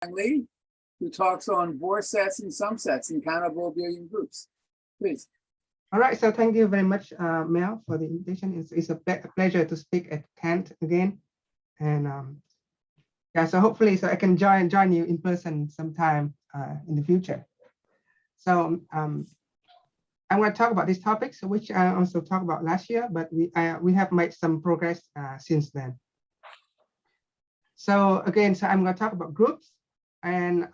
Lee, who talks on Bohr sets and sumsets in countable abelian groups. Please. All right, so thank you very much, Mel, for the invitation. It's a pleasure to speak at CANT again. And yeah, so hopefully I can join you in person sometime in the future. So I'm going to talk about these topics, which I also talked about last year, but we have made some progress since then. So again, so I'm going to talk about groups. And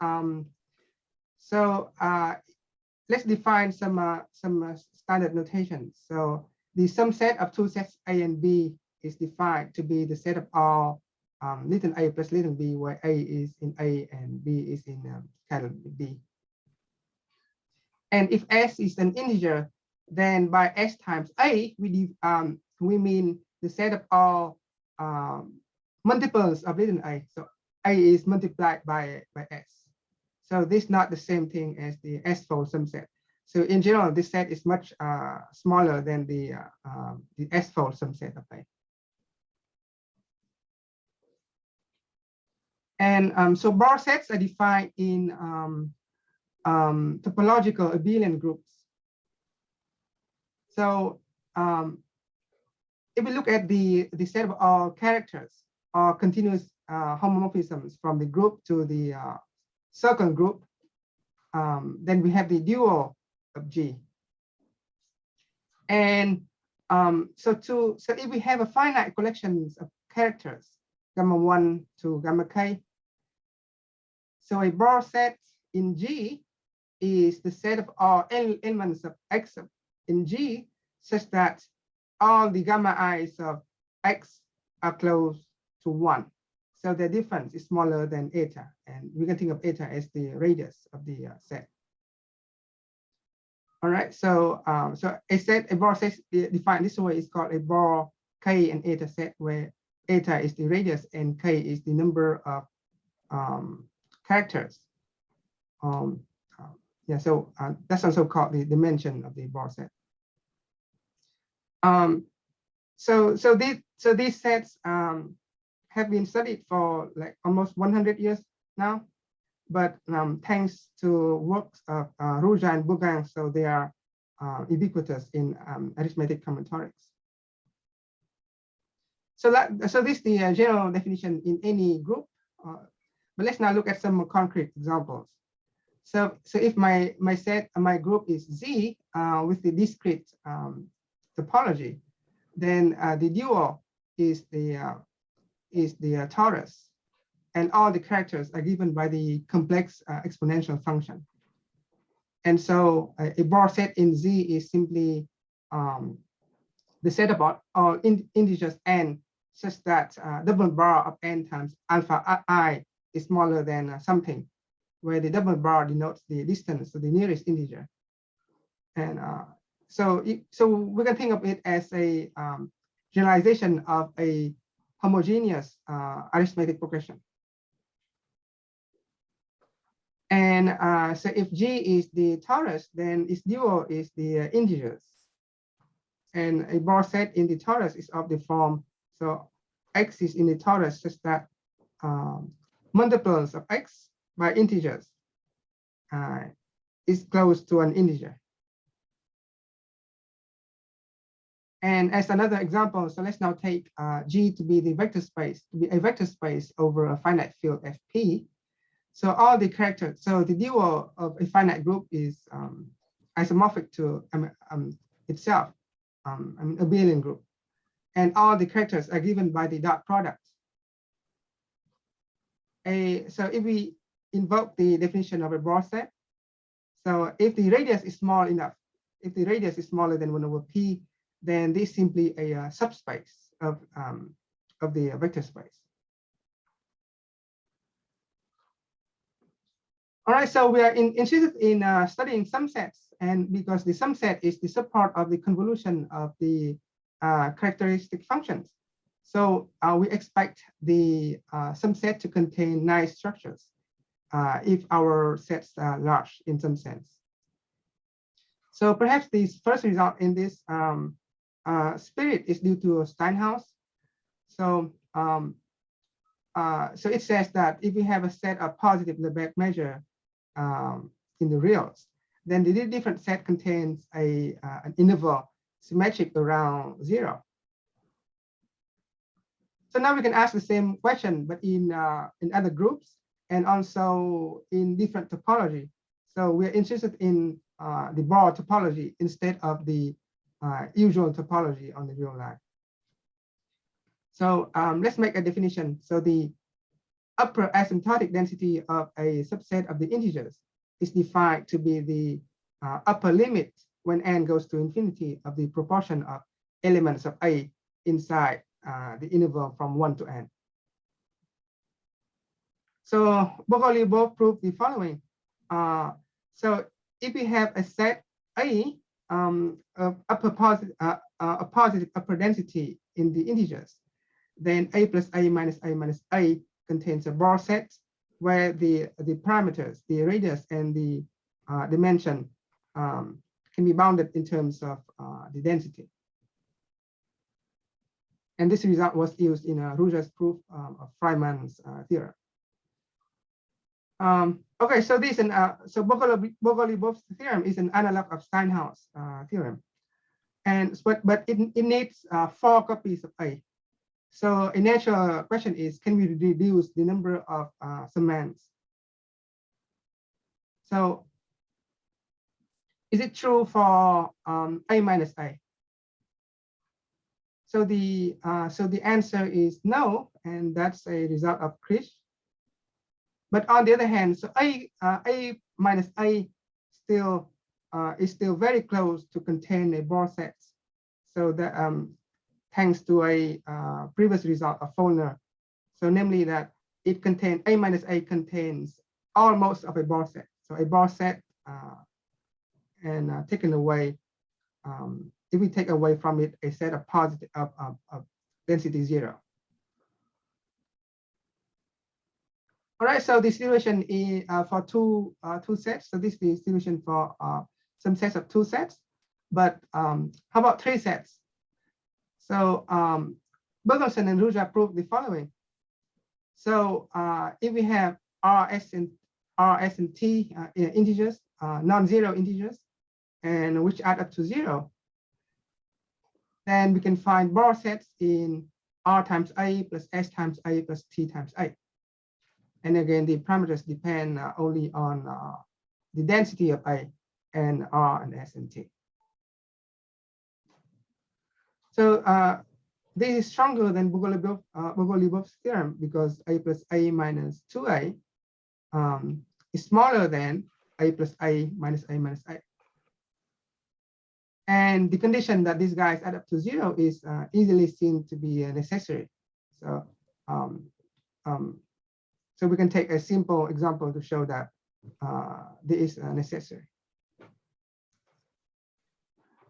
let's define some standard notation. So the sum set of two sets A and B is defined to be the set of all little a plus little b, where A is in A and B is in category B. And if S is an integer, then by S times A, we mean the set of all multiples of little a. So A is multiplied by S. So this is not the same thing as the S-fold sumset. So in general, this set is much smaller than the S-fold sumset of A. And so Bohr sets are defined in topological abelian groups. So if we look at the set of all characters or continuous homomorphisms from the group to the circle group, then we have the dual of G. And so if we have a finite collection of characters, gamma 1 to gamma k, so a Bohr set in G is the set of all elements of X in G, such that all the gamma i's of X are close to 1. So the difference is smaller than eta, and we can think of eta as the radius of the set. All right, so a Bohr set defined this way is called a Bohr k and eta set, where eta is the radius and k is the number of characters. Yeah, so that's also called the dimension of the Bohr set. So these sets have been studied for like almost 100 years now, but thanks to works of Rouja and Bougain, so they are ubiquitous in arithmetic combinatorics. So this is the general definition in any group, but let's now look at some more concrete examples. So if my group is Z with the discrete topology, then the dual is the torus, and all the characters are given by the complex exponential function. And so a Bohr set in Z is simply the set of all integers n, such that double bar of n times alpha I is smaller than something, where the double bar denotes the distance to the nearest integer. And so we can think of it as a generalization of a homogeneous arithmetic progression. And so if G is the torus, then its dual is the integers. And a Bohr set in the torus is of the form, so X is in the torus such that multiples of X by integers is close to an integer. And as another example, so let's now take G to be the vector space, to be a vector space over a finite field Fp. So all the characters, so the dual of a finite group is isomorphic to itself, an abelian group. And all the characters are given by the dot product. So if we invoke the definition of a Bohr set, so if the radius is small enough, if the radius is smaller than 1 over p, then this is simply a subspace of the vector space. All right, so we are interested in studying sumsets, and because the sumset is the subpart of the convolution of the characteristic functions. So we expect the sumset to contain nice structures if our sets are large in some sense. So perhaps the first result in this spirit is due to Steinhaus. So so it says that if we have a set of positive Lebesgue measure in the reals, then the different set contains an interval symmetric around 0. So now we can ask the same question, but in other groups and also in different topology. So we're interested in the Bohr topology instead of the usual topology on the real line. So let's make a definition. So the upper asymptotic density of a subset of the integers is defined to be the upper limit when n goes to infinity of the proportion of elements of A inside the interval from 1 to n. So Bohr proved the following. So if we have a set A of a positive upper density in the integers, then A plus A minus A contains a Bohr set where the parameters, the radius and the dimension can be bounded in terms of the density. And this result was used in Rouget's proof of Feynman's theorem. Okay, so this so Bohr-Lebow's theorem is an analog of Steinhaus theorem, and but it needs 4 copies of A. So a natural question is, can we reduce the number of summands? So is it true for A minus A? So the answer is no, and that's a result of Krish. But on the other hand, so A minus A still is still very close to contain a Bohr set. So that thanks to a previous result of Follner. So namely that it contains A minus A contains almost of a Bohr set. So a Bohr set and taken away, if we take away from it a set of positive of density 0. All right, so the solution is for two sets. So this is the solution for some sets of 2 sets. But how about 3 sets? So Bergelsen and Rouget proved the following. So if we have Rs and T integers, non-zero integers, and which add up to 0, then we can find Bohr sets in R times A plus S times A plus T times A. And again, the parameters depend only on the density of A and R and S and T. So this is stronger than Bohr-Lebow's theorem because A plus A minus 2A is smaller than A plus A minus A minus A. And the condition that these guys add up to 0 is easily seen to be necessary. So so we can take a simple example to show that this is necessary.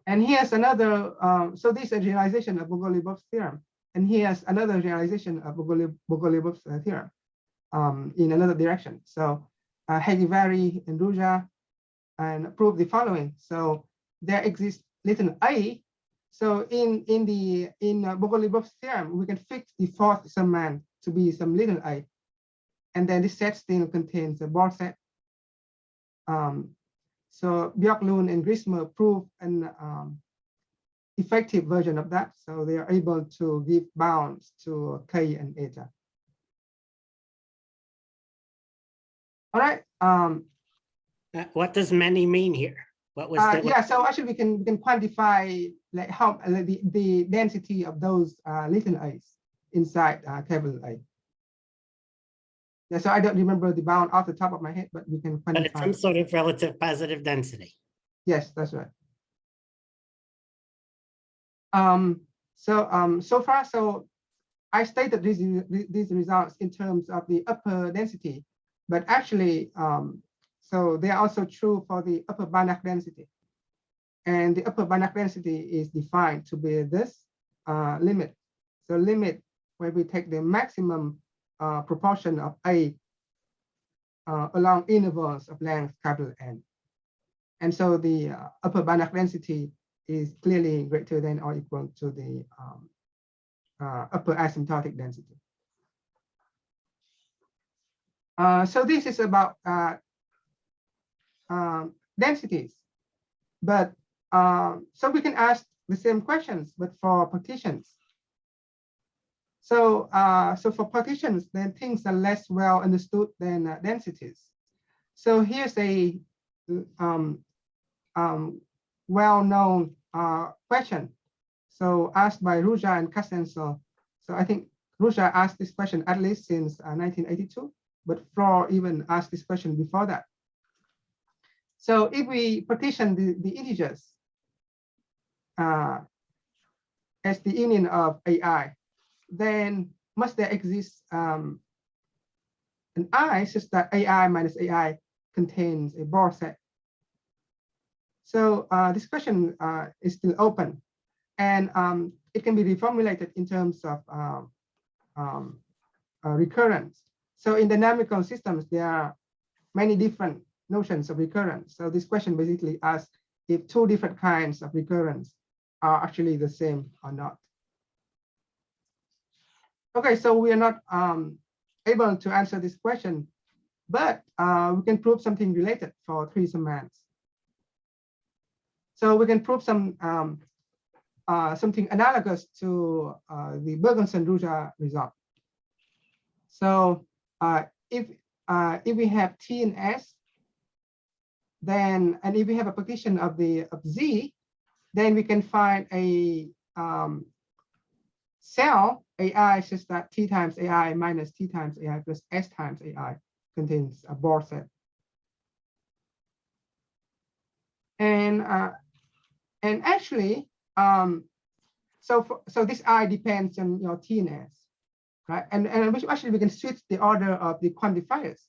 And here's another, so this is a realization of Bohr-Lebow's theorem. And here's another realization of Bohr-Lebow's theorem in another direction. So Hegivari and Rouget and prove the following. So there exists little a. So in Bohr-Lebow's theorem, we can fix the 4th summand to be some little a. And then this set still contains a Bohr set. So Bjorklund and Grismer prove an effective version of that. So they are able to give bounds to K and eta. All right. What does many mean here? What was that? Yeah, so actually we can quantify like how the density of those little a's inside capital A. Yeah, so I don't remember the bound off the top of my head, but we can quantify. But it's some sort of relative positive density. Yes, that's right. So far, so I stated these results in terms of the upper density, but actually, so they are also true for the upper Banach density. And the upper Banach density is defined to be this limit. So limit where we take the maximum proportion of A along intervals of length capital N. And so the upper Banach density is clearly greater than or equal to the upper asymptotic density. So this is about densities, but so we can ask the same questions, but for partitions. So so for partitions, then things are less well understood than densities. So here's a well-known question. So asked by Ruja and Castenso. So I think Ruja asked this question at least since 1982, but Floor even asked this question before that. So if we partition the integers as the union of AI, then must there exist an I such that AI minus AI contains a Bohr set? So this question is still open, and it can be reformulated in terms of recurrence. So in dynamical systems, there are many different notions of recurrence. So this question basically asks if two different kinds of recurrence are actually the same or not. Okay, so we are not able to answer this question, but we can prove something related for three summands. So we can prove some something analogous to the Bergenson-Ruja result. So if we have T and S, then and if we have a partition of Z, then we can find a cell AI such that T times AI minus T times AI plus S times AI contains a Bohr set. And actually, so this I depends on your T and S, right? And actually we can switch the order of the quantifiers.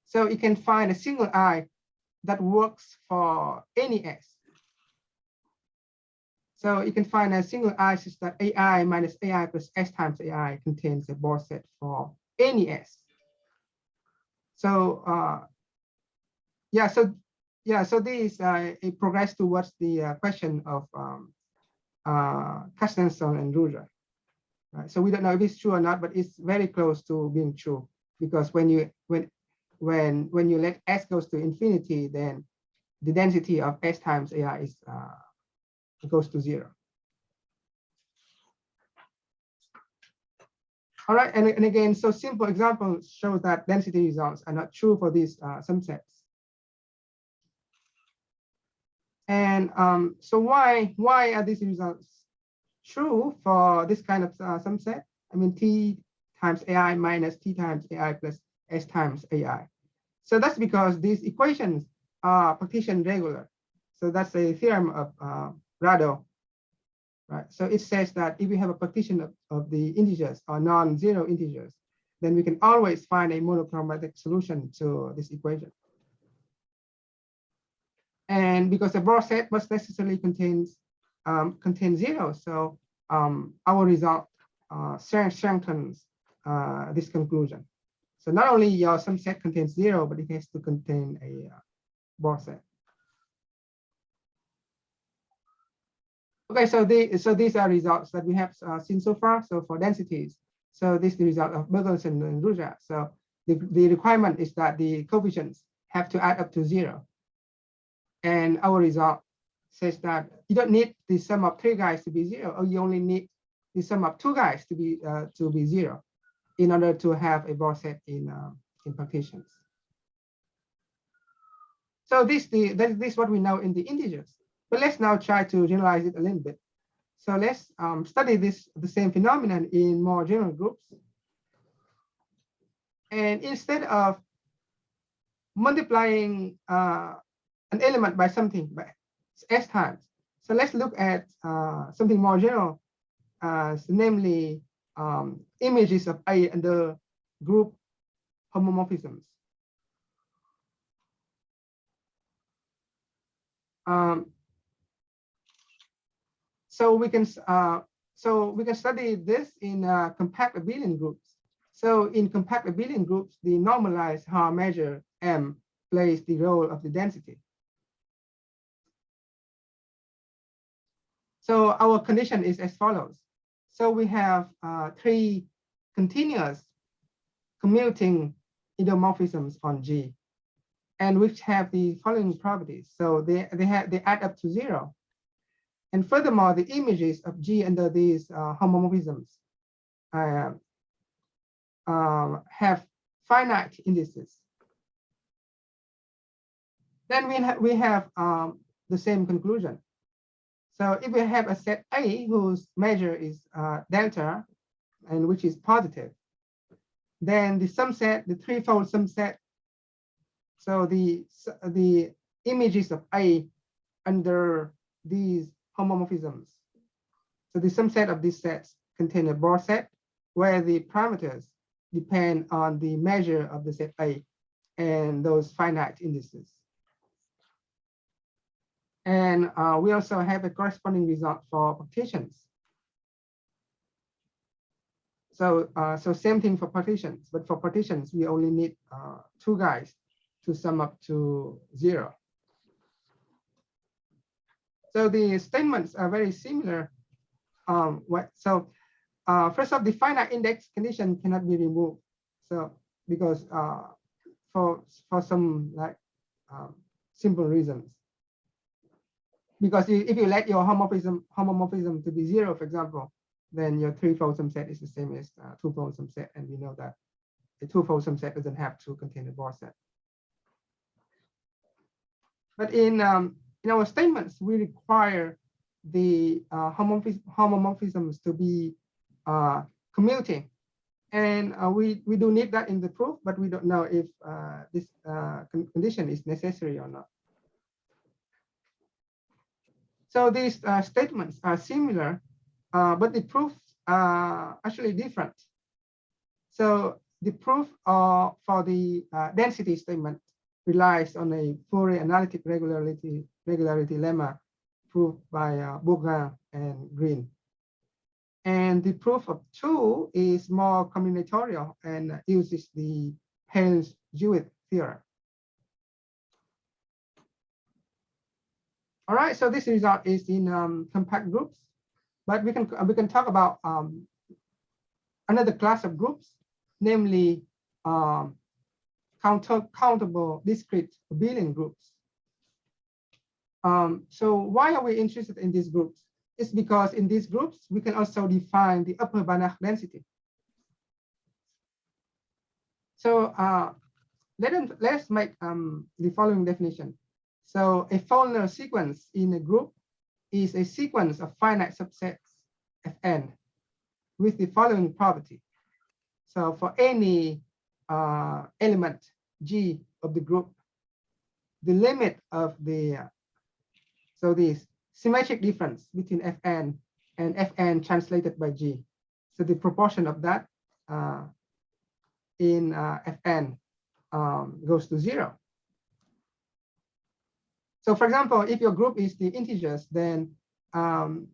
So you can find a single I that works for any S. So you can find a single I such that AI minus AI plus S times AI contains a Bohr set for any S. So so this is a progress towards the question of Carstensen and Ruja. Right? So we don't know if it's true or not, but it's very close to being true, because when you let S goes to infinity, then the density of S times AI is goes to 0. All right, and again, so simple examples show that density results are not true for these sumsets. And so why are these results true for this kind of sumset? I mean, T times AI minus T times AI plus S times AI. So that's because these equations are partition regular. So that's a theorem of Rado, right? So it says that if we have a partition of the integers or non-zero integers, then we can always find a monochromatic solution to this equation. And because the Bohr set must necessarily contain 0, so our result strengthens this conclusion. So not only your sumset contains 0, but it has to contain a Bohr set. Okay, so these are results that we have seen so far. So for densities, so this is the result of Bergenson and Ruja. So the requirement is that the coefficients have to add up to 0. And our result says that you don't need the sum of 3 guys to be 0, or you only need the sum of 2 guys to be 0 in order to have a Bohr set in partitions. So this is what we know in the integers. But let's now try to generalize it a little bit. So let's study the same phenomenon in more general groups. And instead of multiplying an element by something by S times, so let's look at something more general, namely images of A under group homomorphisms. So we can study this in compact abelian groups. So in compact abelian groups, the normalized Hoang measure M plays the role of the density. So our condition is as follows. So we have 3 continuous commuting endomorphisms on G, and which have the following properties. So they add up to 0. And furthermore, the images of G under these homomorphisms have finite indices. Then we have the same conclusion. So if we have a set A whose measure is delta, and which is positive, then the sumset, the threefold sumset, so the images of A under these homomorphisms, so the sumset of these sets contain a Bohr set where the parameters depend on the measure of the set A and those finite indices. And we also have a corresponding result for partitions. So same thing for partitions, but for partitions, we only need 2 guys to sum up to 0. So the statements are very similar. First off, the finite index condition cannot be removed. So because for some like simple reasons. Because if you let your homomorphism to be 0, for example, then your threefold sumset is the same as twofold sumset, and we know that a twofold sumset doesn't have to contain a Bohr set. But in our statements, we require the homomorphisms to be commuting, and we do need that in the proof, but we don't know if this condition is necessary or not. So these statements are similar, but the proofs are actually different. So the proof for the density statement relies on a Fourier analytic regularity lemma proved by Bohr and Green. And the proof of 2 is more combinatorial and uses the Hales-Jewett theorem. All right, so this result is in compact groups, but we can talk about another class of groups, namely countable discrete abelian groups. So why are we interested in these groups? It's because in these groups we can also define the upper Banach density. So let's make the following definition. So a Follner sequence in a group is a sequence of finite subsets Fn with the following property. So for any element G of the group, the limit of the so this symmetric difference between Fn and Fn translated by G. So the proportion of that in Fn goes to 0. So for example, if your group is the integers, then and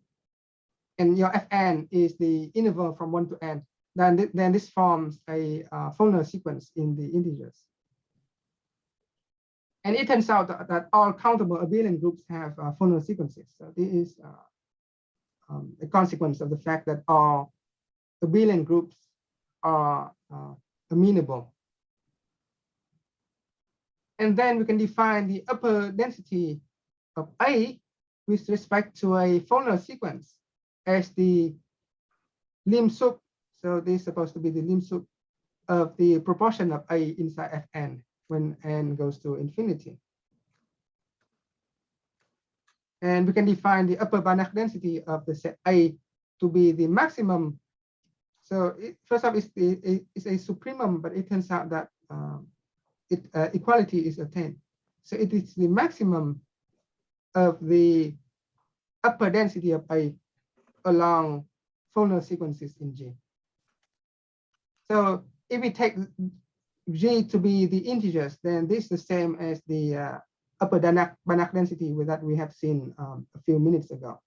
your Fn is the interval from 1 to n, then this forms a Follner sequence in the integers. And it turns out that all countable abelian groups have Follner sequences. So this is a consequence of the fact that all abelian groups are amenable. And then we can define the upper density of A with respect to a Follner sequence as the lim sup. So this is supposed to be the lim sup of the proportion of A inside Fn when n goes to infinity. And we can define the upper Banach density of the set A to be the maximum. So first off, it's a supremum, but it turns out that equality is attained. So it is the maximum of the upper density of A along Follner sequences in G. So if we take G to be the integers, then this is the same as the upper Banach density that we have seen a few minutes ago.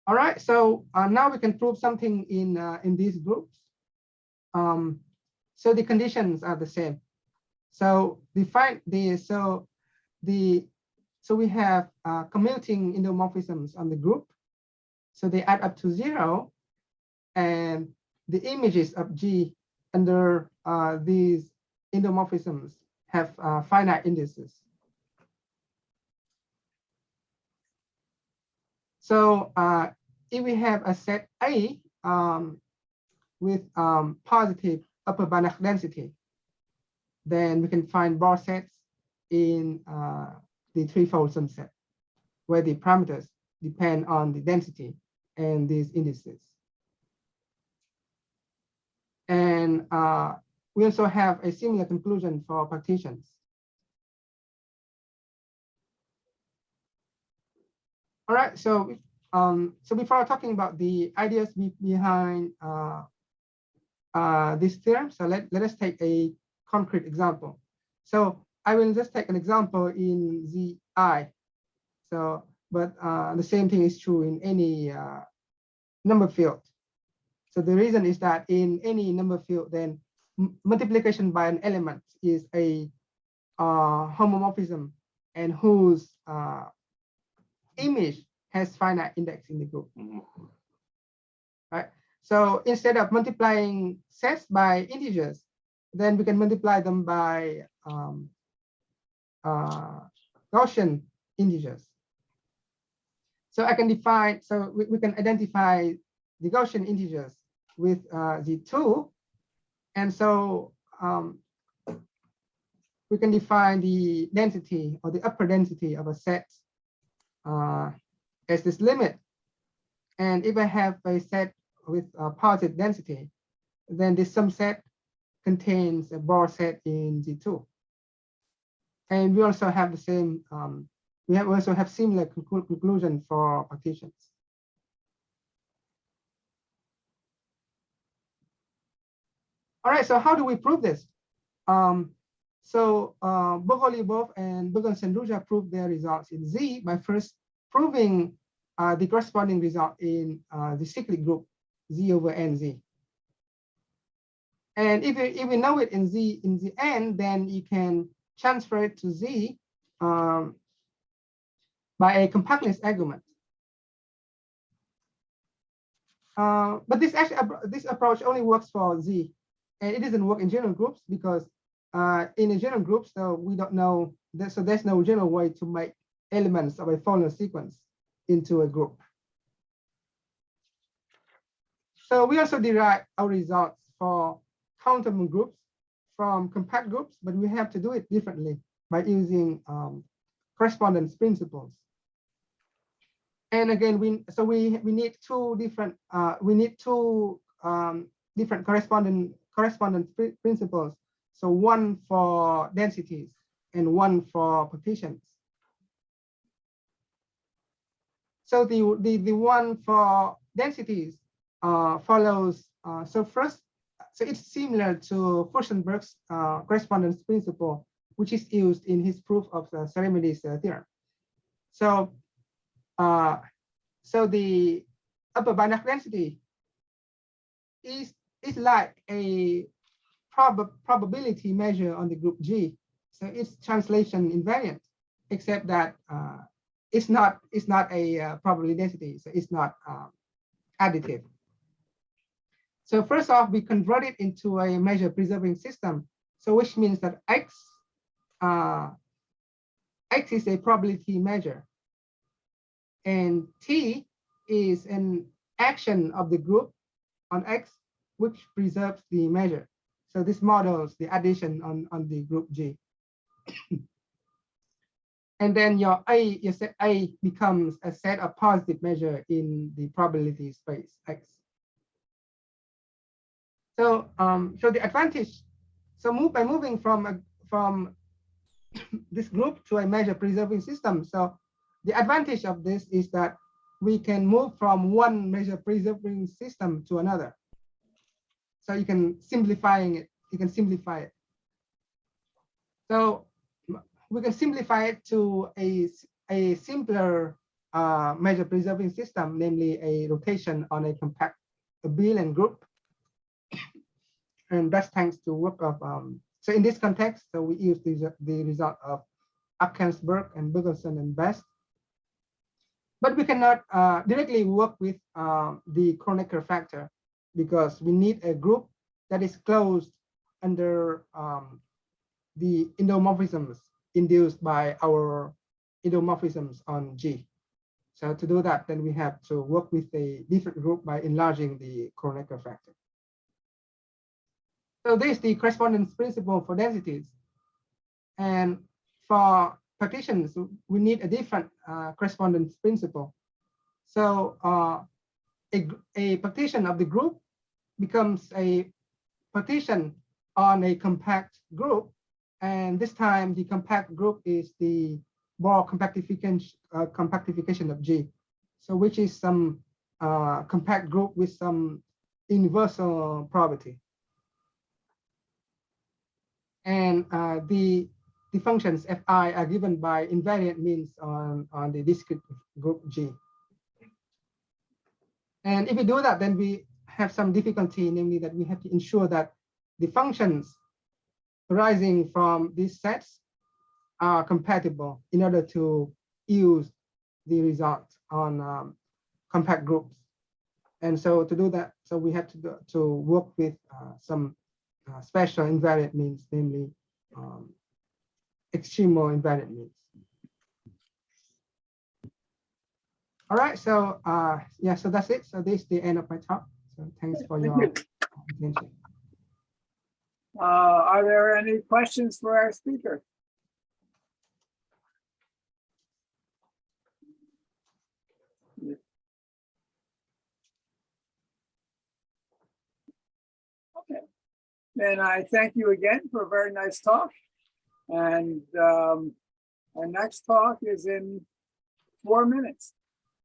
All right, so now we can prove something in these groups. So the conditions are the same. So so we have commuting endomorphisms on the group. So they add up to 0, and the images of G under these endomorphisms have finite indices. So if we have a set A with positive upper Banach density, then we can find Bohr sets in the threefold sumset, where the parameters depend on the density and these indices. And we also have a similar conclusion for partitions. All right, so before talking about the ideas behind this theorem, so let us take a concrete example. So I will just take an example in ZI. So, but the same thing is true in any number field. So the reason is that in any number field, then multiplication by an element is a homomorphism and whose image has finite index in the group. Right. So instead of multiplying sets by integers, then we can multiply them by Gaussian integers. So I can define, so we can identify the Gaussian integers with Z2. And so we can define the density or the upper density of a set as this limit. And if I have a set with positive density, then this sumset contains a Bohr set in Z2. And we also have the same, we also have similar conclusion for partitions. All right, so how do we prove this? Bogolubov and Bogan-Sendruja proved their results in Z by first proving the corresponding result in the cyclic group Z over NZ. And if we know it in Zn, then you can transfer it to Z by a compactness argument. But this approach only works for Z, and it doesn't work in general groups because in a general group, so we don't know that, so there's no general way to make elements of a Fourier sequence into a group. So we also derive our results for countable groups from compact groups, but we have to do it differently by using correspondence principles. And again, we need two different different correspondence principles. So one for densities and one for partitions. So the one for densities follows. So it's similar to Furstenberg's correspondence principle, which is used in his proof of the Ceremedes theorem. So the upper Banach density is like a probability measure on the group G. So it's translation invariant, except that it's not a probability density, so it's not additive. So first off, we convert it into a measure preserving system. So which means that X is a probability measure, and T is an action of the group on X, which preserves the measure. So this models the addition on the group G. And then your set A becomes a set of positive measure in the probability space X. So the advantage, by moving from this group to a measure preserving system. So the advantage of this is that we can move from one measure preserving system to another. So you can simplify it. So we can simplify it to a simpler measure preserving system, namely a rotation on a compact Abelian group. And that's thanks to work of, so in this context, so we use the result of Ackensberg and Bergelsen and Best. But we cannot directly work with the Kronecker factor because we need a group that is closed under the endomorphisms induced by our endomorphisms on G. So to do that, then we have to work with a different group by enlarging the Kronecker factor. So this is the correspondence principle for densities. And for partitions, we need a different correspondence principle. So a partition of the group becomes a partition on a compact group. And this time the compact group is the Bohr compactification of G. So which is some compact group with some universal property. And the functions fi are given by invariant means on the discrete group G. And if we do that, then we have some difficulty, namely that we have to ensure that the functions arising from these sets are compatible in order to use the result on compact groups. And so to do that, so we have to work with some special invariant means, namely extremo invariant means. All right, so yeah, so that's it. So this is the end of my talk. So thanks for your attention. Are there any questions for our speaker? Okay, then I thank you again for a very nice talk. And our next talk is in 4 minutes.